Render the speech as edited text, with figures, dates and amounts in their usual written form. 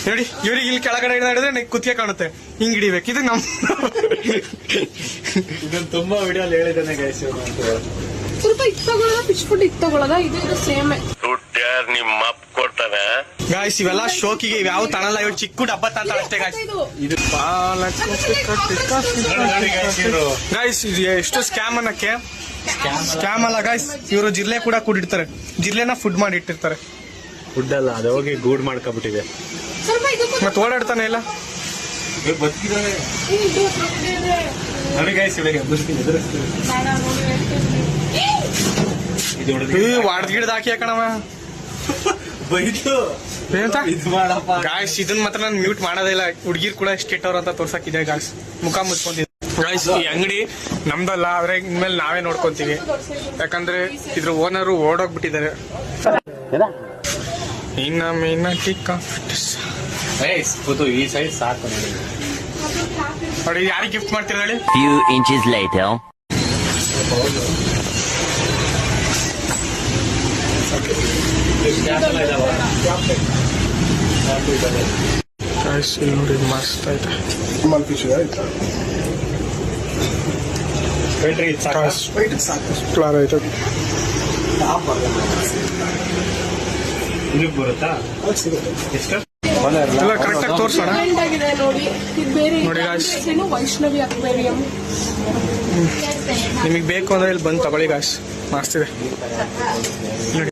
ನೋಡಿ ಇವ್ರಿಗೆ ಇಲ್ಲಿ ಕೆಳಗಡೆ ಹಿಡಿದ್ರೆ ಕುತ್ತಿಗೆ ಕಾಣುತ್ತೆ, ಹಿಂಗ್ ಹಿಡಿಬೇಕು. ಇದು ನಮ್ ಇದನ್ನ ತುಂಬಾ ವಿಡಿಯೋ ಹೇಳಿದ್ದಾನೆ ಗೈಸ್. ಸ್ವಲ್ಪ ಇತ್ತು ತಗೊಳ್ಳೋದ, ಪಿಚ್ ಫುಡ್ ಇತ್ತು ತಗೊಳ್ಳೋದ, ಇದು ಸೇಮ್. ನಿಮ್ಮ ಅಪ್ಪ ಕೊಡ್ತಾನೆ ಗಾಯ್ಸ್. ಇವೆಲ್ಲ ಶೋಕಿಗೆ ಯಾವ ತಣಲ್ಲ, ಇವ್ ಚಿಕ್ಕ ಡಬ್ಬ ತಂತ ಅಷ್ಟೇ ಗಾಯ್ಸ್. ಇದು ಗಾಯ್ಸ್ ಇದು ಎಷ್ಟು ಸ್ಕ್ಯಾಮ್ ಅನ್ನಕ್ಕೆ. ಸ್ಕ್ಯಾಮ್ ಅಲ್ಲ ಗಾಯ್ಸ್, ಇವರು ಜಿರ್ಲೆ ಕೂಡ ಕೂಡಿಡ್ತಾರೆ. ಜಿರ್ಲೆನ ಫುಡ್ ಮಾಡಿ ಇಟ್ಟಿರ್ತಾರೆ. ಫುಡ್ ಅಲ್ಲ, ಅದು ಹೋಗಿ ಗೂಡ್ ಮಾಡ್ಕೊಬಿಟ್ಟಿದೆ. ಮತ್ತೆ ಓಡಾಡ್ತಾನೆ ಇಲ್ಲ. ಬದುಕಿದಾವೆ ನೋಡಿ ಗೈಸ್. ಇವಾಗ ವಾಡ್ಗಿಡ್ದು ಹಾಕಿ ಹಾಕಣವ ಬೈತು ಇದು ಮಾಡಪ್ಪ ಗಾಯ್ಸ್. ಇದನ್ನ ಮಾತ್ರ ನಾನು ಮ್ಯೂಟ್ ಮಾಡೋದೇ ಇಲ್ಲ. ಹುಡುಗಿರ್ ಕೂಡ ಎಷ್ಟು ಕೆಟ್ಟವ್ರು ಅಂತ ತೋರ್ಸಕ್ಕಿದೆ ಗಾಯ್ಸ್. ಮುಖ ಮುಚ್ಕೊಂಡಿದ್ದೆ ಗಾಯ್ಸ್. ಈ ಅಂಗಡಿ ನಮ್ದಲ್ಲ, ಆದ್ರೆ ಇನ್ಮೇಲೆ ನಾವೇ ನೋಡ್ಕೊಂತೀವಿ. ಯಾಕಂದ್ರೆ ಇದ್ರ ಓನರು ಓಡೋಗ್ಬಿಟ್ಟಿದ್ದಾರೆ. ಇನ್ನ ಮೀನ ಟಿಕ್ಕ ಈ ಸೈಡ್ ಸಾಕು ನೋಡಿ. ನೋಡಿ ಯಾರಿಗೆ ಗಿಫ್ಟ್ ಮಾಡ್ತೀರ ಹೇಳಿ. Few inches later. ಗಾಯ್ಸ್ ಇಲ್ಲಿ ನೋಡಿ ಮಸ್ತ್ ಐತೆ. ಕ್ಲಾರ್ ಐತೆ. ಇದಕ್ಕೆ ಬರುತ್ತಾ ಎಷ್ಟು ಎಲ್ಲ ಕರೆಕ್ಟಾಗಿ ತೋರ್ಸೋಣ ನೋಡಿ ಗಾಯ್ಸ್. ವೈಷ್ಣವಿ ಅಕ್ವೇರಿಯಂ. ನಿಮಗೆ ಬೇಕು ಅಂದ್ರೆ ಇಲ್ಲಿ ಬಂದು ತಗೊಳ್ಳಿ ಗಾಯ್ಸ್, ಮಸ್ತಿದೆ ನೋಡಿ.